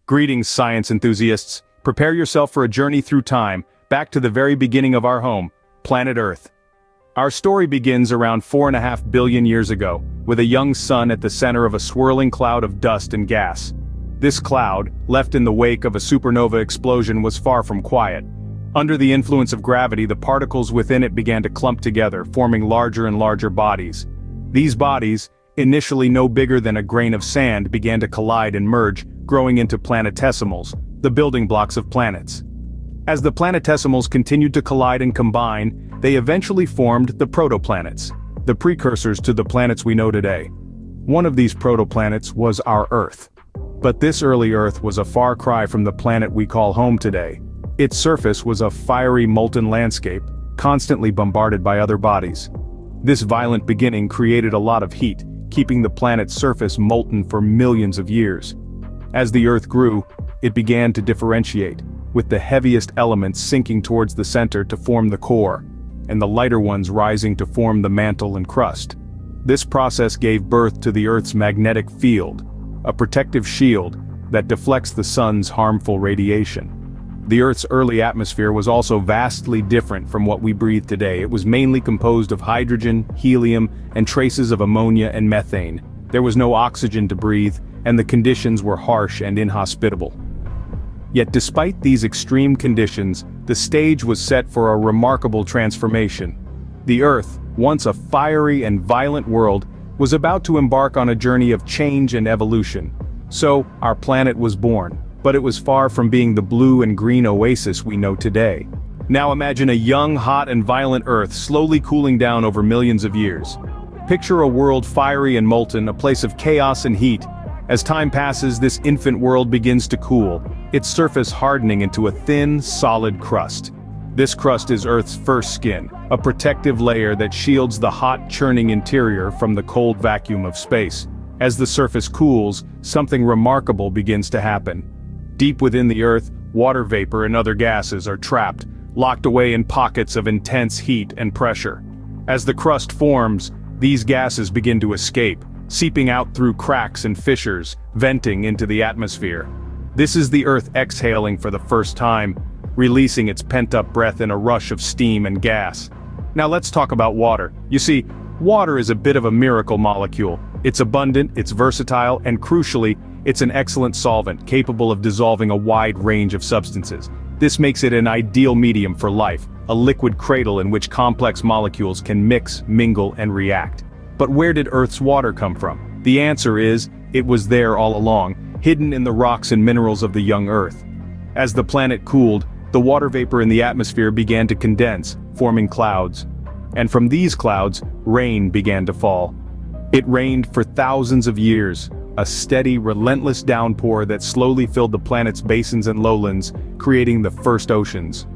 Greetings, science enthusiasts. Prepare yourself for a journey through time, back to the very beginning of our home, planet Earth. Our story begins around 4.5 billion years ago, with a young sun at the center of a swirling cloud of dust and gas. This cloud, left in the wake of a supernova explosion, was far from quiet. Under the influence of gravity, the particles within it began to clump together, forming larger and larger bodies. These bodies, initially no bigger than a grain of sand, began to collide and merge, growing into planetesimals, the building blocks of planets. As the planetesimals continued to collide and combine, they eventually formed the protoplanets, the precursors to the planets we know today. One of these protoplanets was our Earth. But this early Earth was a far cry from the planet we call home today. Its surface was a fiery molten landscape, constantly bombarded by other bodies. This violent beginning created a lot of heat, keeping the planet's surface molten for millions of years. As the Earth grew, it began to differentiate, with the heaviest elements sinking towards the center to form the core, and the lighter ones rising to form the mantle and crust. This process gave birth to the Earth's magnetic field, a protective shield that deflects the sun's harmful radiation. The Earth's early atmosphere was also vastly different from what we breathe today. It was mainly composed of hydrogen, helium, and traces of ammonia and methane. There was no oxygen to breathe, and the conditions were harsh and inhospitable. Yet despite these extreme conditions, the stage was set for a remarkable transformation. The Earth, once a fiery and violent world, was about to embark on a journey of change and evolution. So, our planet was born, but it was far from being the blue and green oasis we know today. Now imagine a young, hot and violent Earth slowly cooling down over millions of years. Picture a world fiery and molten, a place of chaos and heat. As time passes, this infant world begins to cool, its surface hardening into a thin, solid crust. This crust is Earth's first skin, a protective layer that shields the hot, churning interior from the cold vacuum of space. As the surface cools, something remarkable begins to happen. Deep within the Earth, water vapor and other gases are trapped, locked away in pockets of intense heat and pressure. As the crust forms, these gases begin to escape, seeping out through cracks and fissures, venting into the atmosphere. This is the Earth exhaling for the first time, releasing its pent-up breath in a rush of steam and gas. Now let's talk about water. You see, water is a bit of a miracle molecule. It's abundant, it's versatile, and crucially, it's an excellent solvent, capable of dissolving a wide range of substances. This makes it an ideal medium for life, a liquid cradle in which complex molecules can mix, mingle, and react. But where did Earth's water come from? The answer is, it was there all along, hidden in the rocks and minerals of the young Earth. As the planet cooled, the water vapor in the atmosphere began to condense, forming clouds. And from these clouds, rain began to fall. It rained for thousands of years, a steady, relentless downpour that slowly filled the planet's basins and lowlands, creating the first oceans.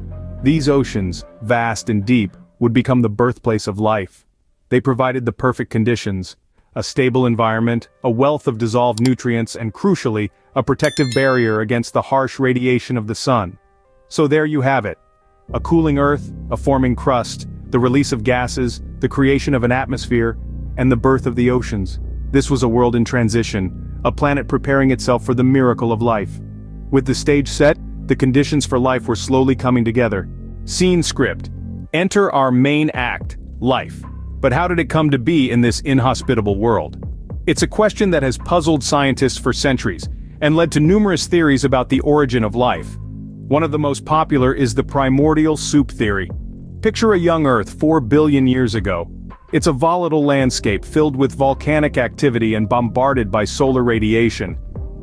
These oceans, vast and deep, would become the birthplace of life. They provided the perfect conditions: a stable environment, a wealth of dissolved nutrients, and crucially, a protective barrier against the harsh radiation of the sun. So there you have it. A cooling Earth, a forming crust, the release of gases, the creation of an atmosphere, and the birth of the oceans. This was a world in transition, a planet preparing itself for the miracle of life. With the stage set, the conditions for life were slowly coming together. Scene script. Enter our main act, life. But how did it come to be in this inhospitable world? It's a question that has puzzled scientists for centuries, and led to numerous theories about the origin of life. One of the most popular is the primordial soup theory. Picture a young Earth 4 billion years ago. It's a volatile landscape filled with volcanic activity and bombarded by solar radiation.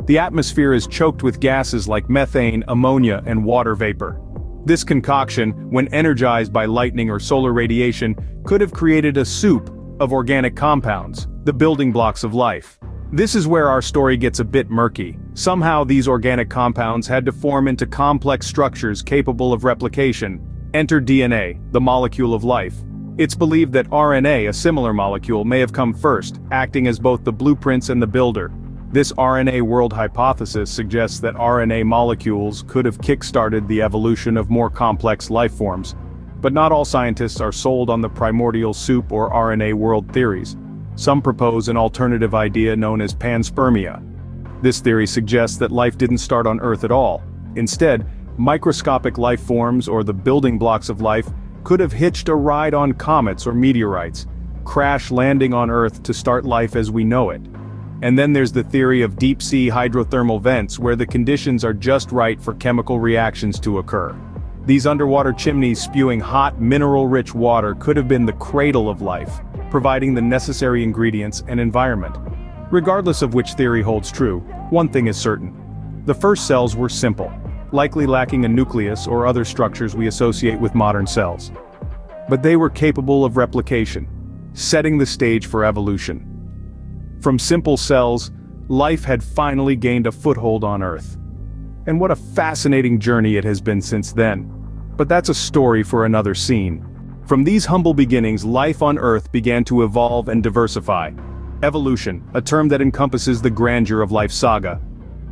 The atmosphere is choked with gases like methane, ammonia, and water vapor. This concoction, when energized by lightning or solar radiation, could have created a soup of organic compounds, the building blocks of life. This is where our story gets a bit murky. Somehow these organic compounds had to form into complex structures capable of replication. Enter DNA, the molecule of life. It's believed that RNA, a similar molecule, may have come first, acting as both the blueprints and the builder. This RNA world hypothesis suggests that RNA molecules could have kick-started the evolution of more complex life forms. But not all scientists are sold on the primordial soup or RNA world theories. Some propose an alternative idea known as panspermia. This theory suggests that life didn't start on Earth at all. Instead, microscopic life forms, or the building blocks of life, could have hitched a ride on comets or meteorites, crash landing on Earth to start life as we know it. And then there's the theory of deep-sea hydrothermal vents, where the conditions are just right for chemical reactions to occur. These underwater chimneys spewing hot, mineral-rich water could have been the cradle of life, providing the necessary ingredients and environment. Regardless of which theory holds true, one thing is certain. The first cells were simple, likely lacking a nucleus or other structures we associate with modern cells. But they were capable of replication, setting the stage for evolution. From simple cells, life had finally gained a foothold on Earth. And what a fascinating journey it has been since then. But that's a story for another scene. From these humble beginnings, life on Earth began to evolve and diversify. Evolution, a term that encompasses the grandeur of life's saga.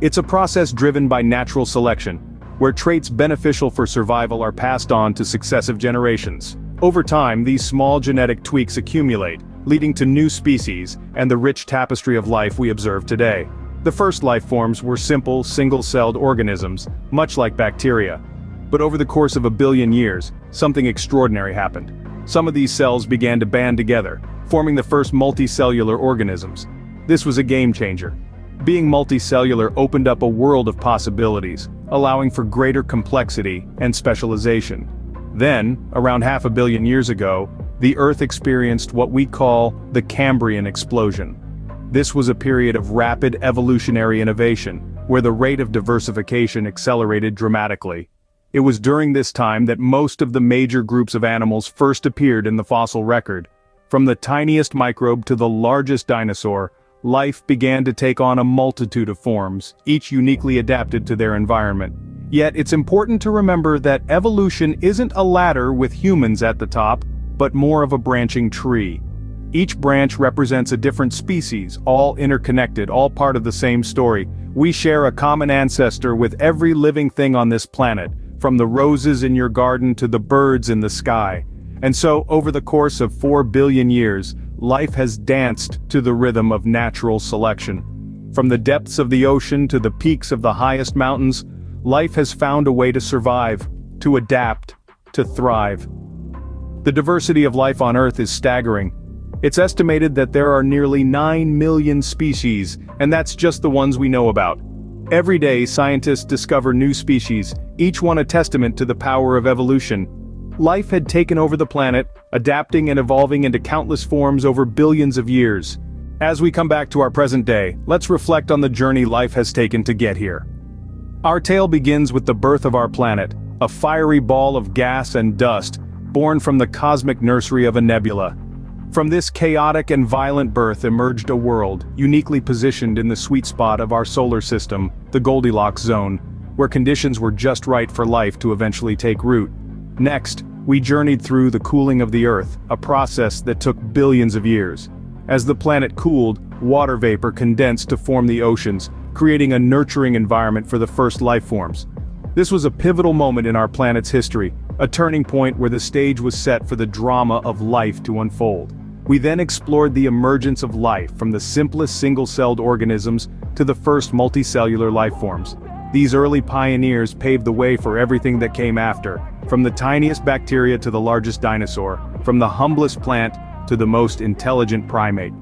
It's a process driven by natural selection, where traits beneficial for survival are passed on to successive generations. Over time, these small genetic tweaks accumulate, leading to new species and the rich tapestry of life we observe today. The first life forms were simple, single-celled organisms, much like bacteria. But over the course of a billion years, something extraordinary happened. Some of these cells began to band together, forming the first multicellular organisms. This was a game-changer. Being multicellular opened up a world of possibilities, allowing for greater complexity and specialization. Then, around 500 million years ago, the Earth experienced what we call the Cambrian explosion. This was a period of rapid evolutionary innovation, where the rate of diversification accelerated dramatically. It was during this time that most of the major groups of animals first appeared in the fossil record. From the tiniest microbe to the largest dinosaur, life began to take on a multitude of forms, each uniquely adapted to their environment. Yet it's important to remember that evolution isn't a ladder with humans at the top, but more of a branching tree. Each branch represents a different species, all interconnected, all part of the same story. We share a common ancestor with every living thing on this planet, from the roses in your garden to the birds in the sky. And so, over the course of 4 billion years, life has danced to the rhythm of natural selection. From the depths of the ocean to the peaks of the highest mountains, life has found a way to survive, to adapt, to thrive. The diversity of life on Earth is staggering. It's estimated that there are nearly 9 million species, and that's just the ones we know about. Every day, scientists discover new species, each one a testament to the power of evolution. Life had taken over the planet, adapting and evolving into countless forms over billions of years. As we come back to our present day, let's reflect on the journey life has taken to get here. Our tale begins with the birth of our planet, a fiery ball of gas and dust, born from the cosmic nursery of a nebula. From this chaotic and violent birth emerged a world, uniquely positioned in the sweet spot of our solar system, the Goldilocks zone, where conditions were just right for life to eventually take root. Next, we journeyed through the cooling of the Earth, a process that took billions of years. As the planet cooled, water vapor condensed to form the oceans, creating a nurturing environment for the first life forms. This was a pivotal moment in our planet's history, a turning point where the stage was set for the drama of life to unfold. We then explored the emergence of life from the simplest single-celled organisms to the first multicellular life forms. These early pioneers paved the way for everything that came after, from the tiniest bacteria to the largest dinosaur, from the humblest plant to the most intelligent primate.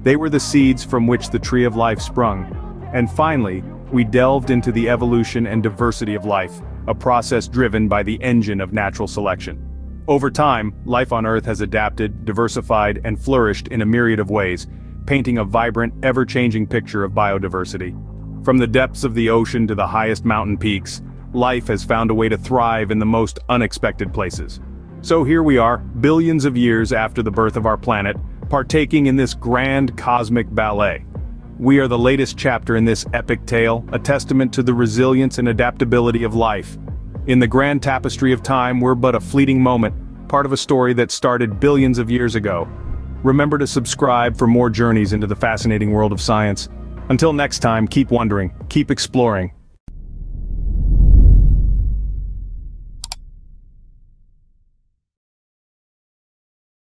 They were the seeds from which the tree of life sprung. And finally, we delved into the evolution and diversity of life, a process driven by the engine of natural selection. Over time, life on Earth has adapted, diversified, and flourished in a myriad of ways, painting a vibrant, ever-changing picture of biodiversity. From the depths of the ocean to the highest mountain peaks, life has found a way to thrive in the most unexpected places. So here we are, billions of years after the birth of our planet, partaking in this grand cosmic ballet. We are the latest chapter in this epic tale, a testament to the resilience and adaptability of life. In the grand tapestry of time, we're but a fleeting moment, part of a story that started billions of years ago. Remember to subscribe for more journeys into the fascinating world of science. Until next time, keep wondering, keep exploring,